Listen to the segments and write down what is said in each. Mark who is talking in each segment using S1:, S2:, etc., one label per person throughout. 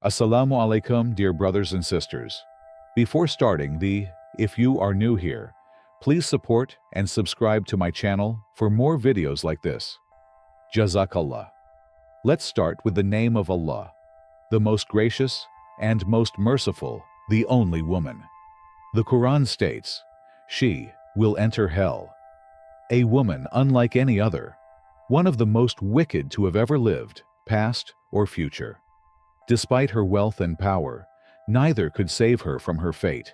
S1: Assalamu alaikum, dear brothers and sisters. Before starting if you are new here, please support and subscribe to my channel for more videos like this. Jazakallah. Let's start with the name of Allah, the most gracious and most merciful, the only woman. The Quran states, she will enter hell. A woman unlike any other, one of the most wicked to have ever lived, past or future. Despite her wealth and power, neither could save her from her fate.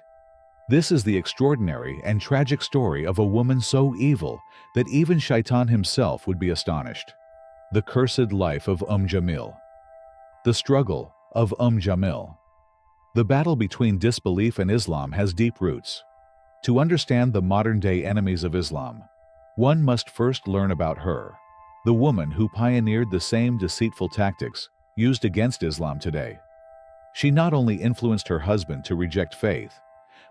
S1: This is the extraordinary and tragic story of a woman so evil that even Shaitan himself would be astonished. The cursed life of Jamil. The struggle of Jamil. The battle between disbelief and Islam has deep roots. To understand the modern-day enemies of Islam, one must first learn about her, the woman who pioneered the same deceitful tactics used against Islam today. She not only influenced her husband to reject faith,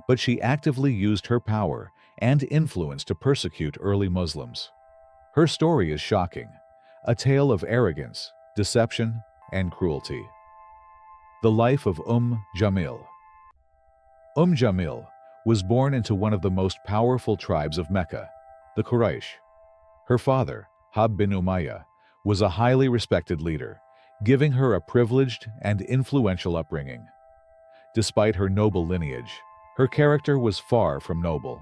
S1: but she actively used her power and influence to persecute early Muslims. Her story is shocking, a tale of arrogance, deception, and cruelty. The life of Jamil. Jamil was born into one of the most powerful tribes of Mecca, the Quraysh. Her father, Hab bin Umayyah, was a highly respected leader, giving her a privileged and influential upbringing. Despite her noble lineage, her character was far from noble.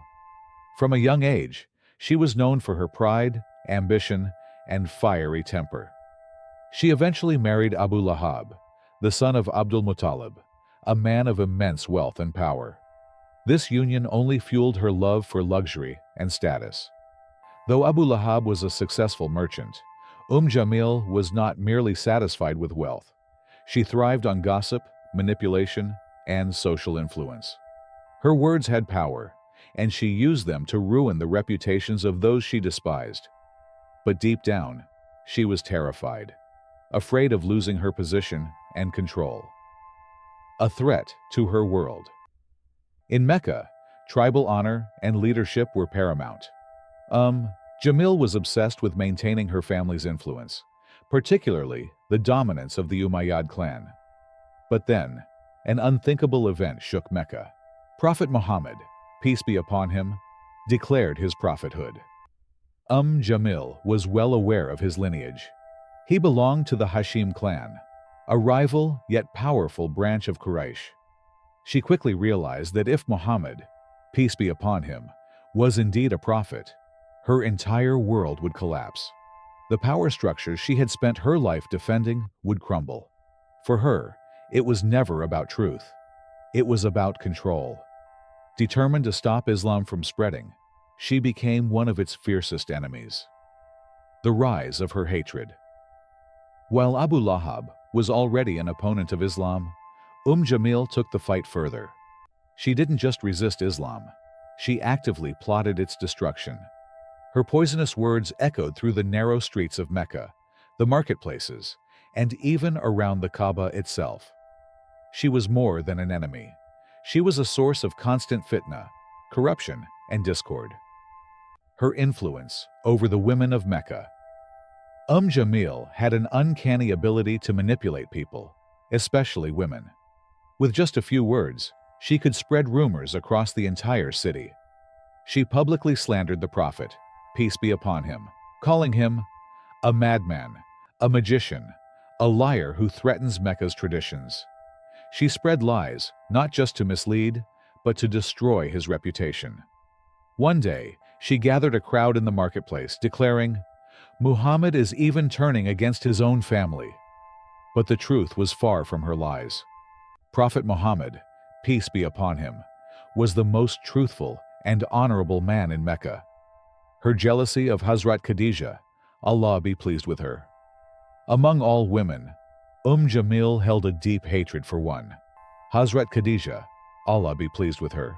S1: From a young age, she was known for her pride, ambition, and fiery temper. She eventually married Abū Lahab, the son of Abdul Muttalib, a man of immense wealth and power. This union only fueled her love for luxury and status. Though Abū Lahab was a successful merchant, Jamil was not merely satisfied with wealth. She thrived on gossip, manipulation, and social influence. Her words had power, and she used them to ruin the reputations of those she despised. But deep down, she was terrified, afraid of losing her position and control. A threat to her world. In Mecca, tribal honor and leadership were paramount. Jamil was obsessed with maintaining her family's influence, particularly the dominance of the Umayyad clan. But then, an unthinkable event shook Mecca. Prophet Muhammad, peace be upon him, declared his prophethood. Jamil was well aware of his lineage. He belonged to the Hashim clan, a rival yet powerful branch of Quraysh. She quickly realized that if Muhammad, peace be upon him, was indeed a prophet, her entire world would collapse. The power structures she had spent her life defending would crumble. For her, it was never about truth. It was about control. Determined to stop Islam from spreading, she became one of its fiercest enemies. The rise of her hatred. While Abū Lahab was already an opponent of Islam, Jamil took the fight further. She didn't just resist Islam, she actively plotted its destruction. Her poisonous words echoed through the narrow streets of Mecca, the marketplaces, and even around the Kaaba itself. She was more than an enemy. She was a source of constant fitna, corruption, and discord. Her influence over the women of Mecca. Jamil had an uncanny ability to manipulate people, especially women. With just a few words, she could spread rumors across the entire city. She publicly slandered the Prophet, peace be upon him, calling him a madman, a magician, a liar who threatens Mecca's traditions. She spread lies, not just to mislead, but to destroy his reputation. One day, she gathered a crowd in the marketplace, declaring, "Muhammad is even turning against his own family." But the truth was far from her lies. Prophet Muhammad, peace be upon him, was the most truthful and honorable man in Mecca. Her jealousy of Hazrat Khadija, Allah be pleased with her. Among all women, Jamil held a deep hatred for one, Hazrat Khadija, Allah be pleased with her,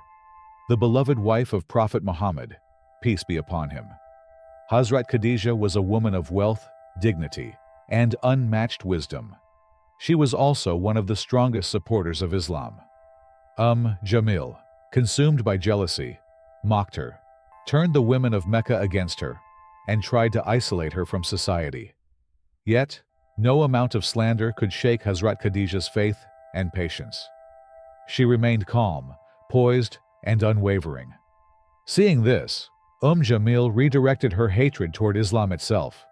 S1: the beloved wife of Prophet Muhammad, peace be upon him. Hazrat Khadija was a woman of wealth, dignity, and unmatched wisdom. She was also one of the strongest supporters of Islam. Jamil, consumed by jealousy, mocked her, turned the women of Mecca against her, and tried to isolate her from society. Yet, no amount of slander could shake Hazrat Khadija's faith and patience. She remained calm, poised, and unwavering. Seeing this, Jamil redirected her hatred toward Islam itself.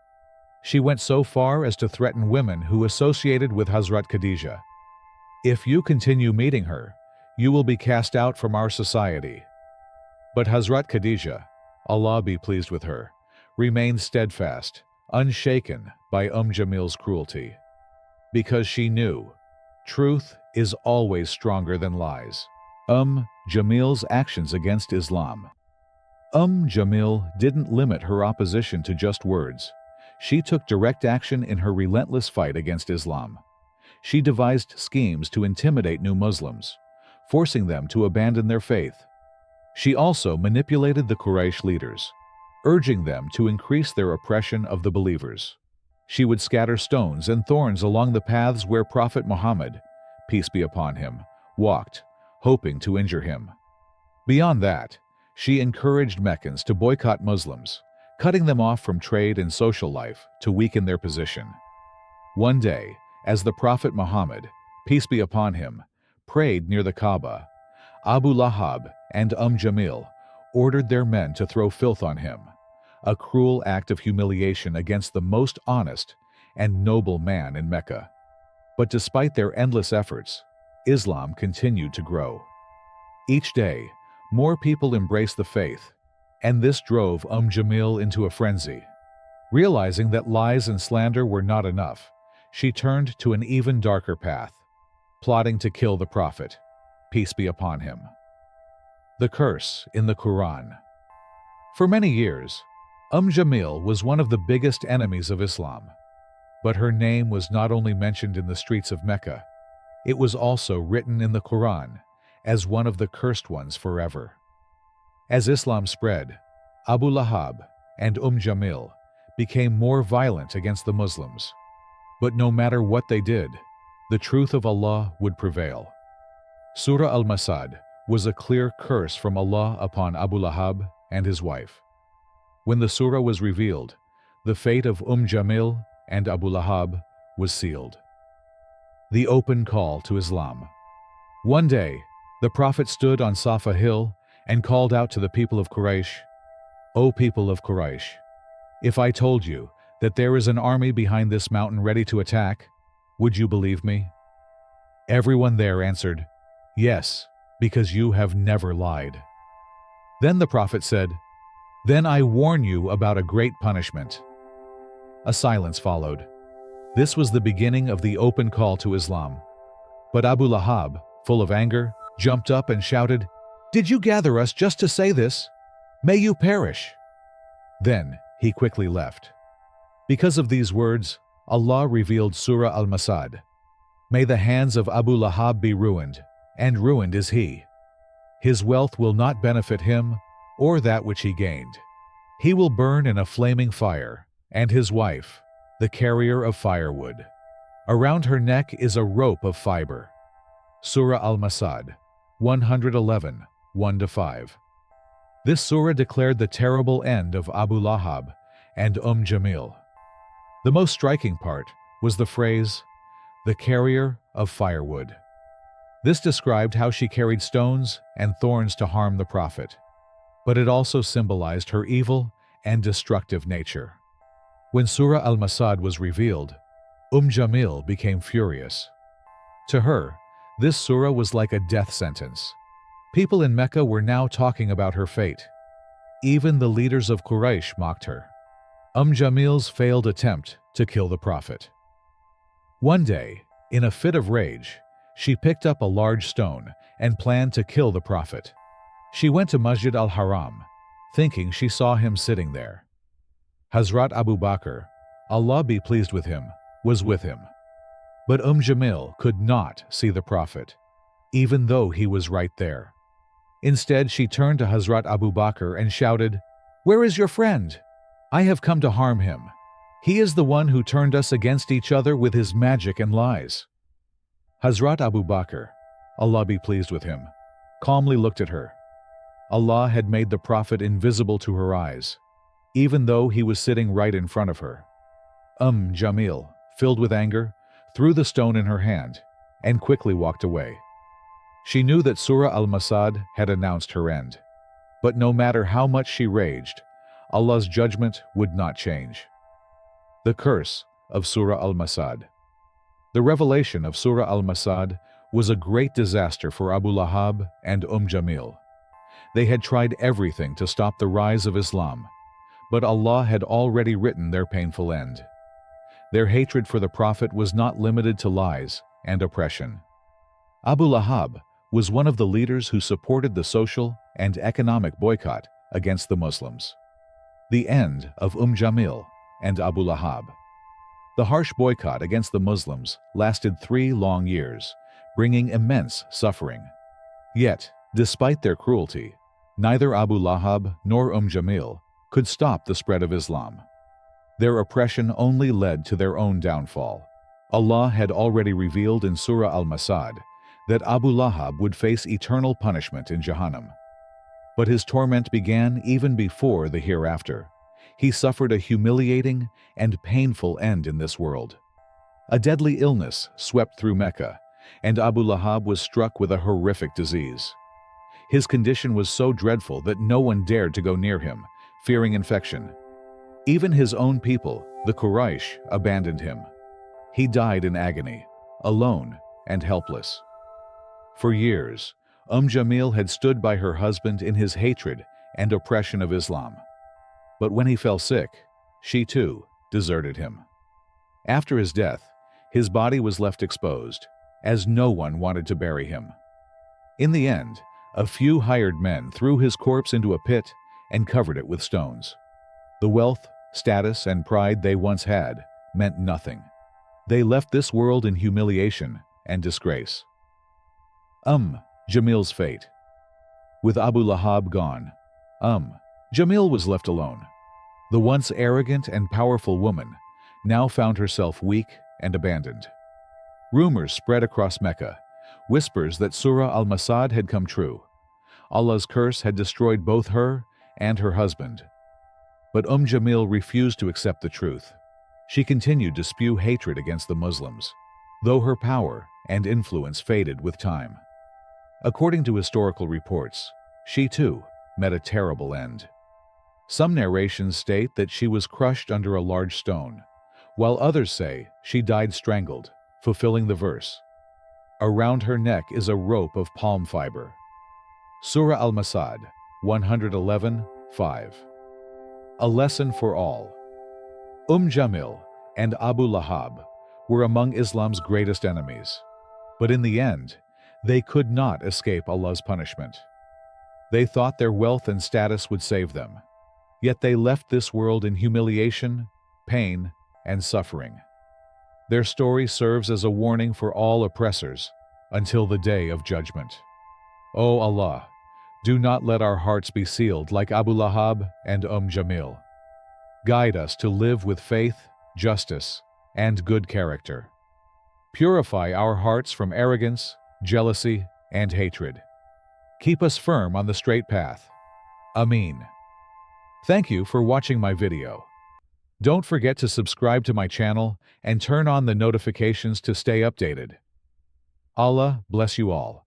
S1: She went so far as to threaten women who associated with Hazrat Khadija. "If you continue meeting her, you will be cast out from our society." But Hazrat Khadija, Allah be pleased with her, remained steadfast, unshaken by Jamil's cruelty. Because she knew, truth is always stronger than lies. Jamil's actions against Islam. Jamil didn't limit her opposition to just words. She took direct action in her relentless fight against Islam. She devised schemes to intimidate new Muslims, forcing them to abandon their faith. She also manipulated the Quraysh leaders, urging them to increase their oppression of the believers. She would scatter stones and thorns along the paths where Prophet Muhammad, peace be upon him, walked, hoping to injure him. Beyond that, she encouraged Meccans to boycott Muslims, cutting them off from trade and social life to weaken their position. One day, as the Prophet Muhammad, peace be upon him, prayed near the Kaaba, Abū Lahab and Jamil ordered their men to throw filth on him, a cruel act of humiliation against the most honest and noble man in Mecca. But despite their endless efforts, Islam continued to grow. Each day, more people embraced the faith, and this drove Jamil into a frenzy. Realizing that lies and slander were not enough, she turned to an even darker path, plotting to kill the Prophet, peace be upon him. The curse in the Qur'an. For many years, Jamil was one of the biggest enemies of Islam, but her name was not only mentioned in the streets of Mecca, it was also written in the Qur'an as one of the cursed ones forever. As Islam spread, Abū Lahab and Jamil became more violent against the Muslims. But no matter what they did, the truth of Allah would prevail. Surah Al-Masad was a clear curse from Allah upon Abū Lahab and his wife. When the surah was revealed, the fate of Jamil and Abū Lahab was sealed. The open call to Islam. One day, the Prophet stood on Safa hill and called out to the people of Quraysh, "O people of Quraysh, if I told you that there is an army behind this mountain ready to attack, would you believe me?" Everyone there answered, "Yes, because you have never lied." Then the Prophet said, "Then I warn you about a great punishment." A silence followed. This was the beginning of the open call to Islam. But Abū Lahab, full of anger, jumped up and shouted, "Did you gather us just to say this? May you perish!" Then he quickly left. Because of these words, Allah revealed Surah Al-Masad. May the hands of Abū Lahab be ruined, and ruined is he. His wealth will not benefit him or that which he gained. He will burn in a flaming fire, and his wife, the carrier of firewood. Around her neck is a rope of fiber. Surah Al-Masad, 111, 1-5. This surah declared the terrible end of Abū Lahab and Jamil. The most striking part was the phrase, "the carrier of firewood." This described how she carried stones and thorns to harm the Prophet, but it also symbolized her evil and destructive nature. When Surah Al-Masad was revealed, Jamil became furious. To her, this surah was like a death sentence. People in Mecca were now talking about her fate. Even the leaders of Quraysh mocked her. Jamil's failed attempt to kill the Prophet. One day, in a fit of rage, she picked up a large stone and planned to kill the Prophet. She went to Masjid al-Haram, thinking she saw him sitting there. Hazrat Abu Bakr, Allah be pleased with him, was with him. But Jamil could not see the Prophet, even though he was right there. Instead, she turned to Hazrat Abu Bakr and shouted, "Where is your friend? I have come to harm him. He is the one who turned us against each other with his magic and lies." Hazrat Abu Bakr, Allah be pleased with him, calmly looked at her. Allah had made the Prophet invisible to her eyes, even though he was sitting right in front of her. Jamil, filled with anger, threw the stone in her hand, and quickly walked away. She knew that Surah Al-Masad had announced her end. But no matter how much she raged, Allah's judgment would not change. The curse of Surah Al-Masad. The revelation of Surah Al-Masad was a great disaster for Abū Lahab and Jamil. They had tried everything to stop the rise of Islam, but Allah had already written their painful end. Their hatred for the Prophet was not limited to lies and oppression. Abū Lahab was one of the leaders who supported the social and economic boycott against the Muslims. The end of Jamil and Abū Lahab. The harsh boycott against the Muslims lasted 3 long years, bringing immense suffering. Yet, despite their cruelty, neither Abū Lahab nor Jamil could stop the spread of Islam. Their oppression only led to their own downfall. Allah had already revealed in Surah Al-Masad that Abū Lahab would face eternal punishment in Jahannam. But his torment began even before the hereafter. He suffered a humiliating and painful end in this world. A deadly illness swept through Mecca, and Abū Lahab was struck with a horrific disease. His condition was so dreadful that no one dared to go near him, fearing infection. Even his own people, the Quraysh, abandoned him. He died in agony, alone and helpless. For years, Jamil had stood by her husband in his hatred and oppression of Islam. But when he fell sick, she too deserted him. After his death, his body was left exposed, as no one wanted to bury him. In the end, a few hired men threw his corpse into a pit and covered it with stones. The wealth, status, and pride they once had meant nothing. They left this world in humiliation and disgrace. Jamil's fate. With Abū Lahab gone, Jamil was left alone. The once arrogant and powerful woman now found herself weak and abandoned. Rumors spread across Mecca, whispers that Surah Al-Masad had come true. Allah's curse had destroyed both her and her husband. But Jamil refused to accept the truth. She continued to spew hatred against the Muslims, though her power and influence faded with time. According to historical reports, she too met a terrible end. Some narrations state that she was crushed under a large stone, while others say she died strangled, fulfilling the verse, "Around her neck is a rope of palm fiber." Surah Al-Masad, 111:5. A lesson for all. Jamil and Abū Lahab were among Islam's greatest enemies, but in the end, they could not escape Allah's punishment. They thought their wealth and status would save them, yet they left this world in humiliation, pain, and suffering. Their story serves as a warning for all oppressors until the day of judgment. O Allah, do not let our hearts be sealed like Abū Lahab and Jamil. Guide us to live with faith, justice, and good character. Purify our hearts from arrogance, jealousy, and hatred. Keep us firm on the straight path. Ameen. Thank you for watching my video. Don't forget to subscribe to my channel and turn on the notifications to stay updated. Allah bless you all.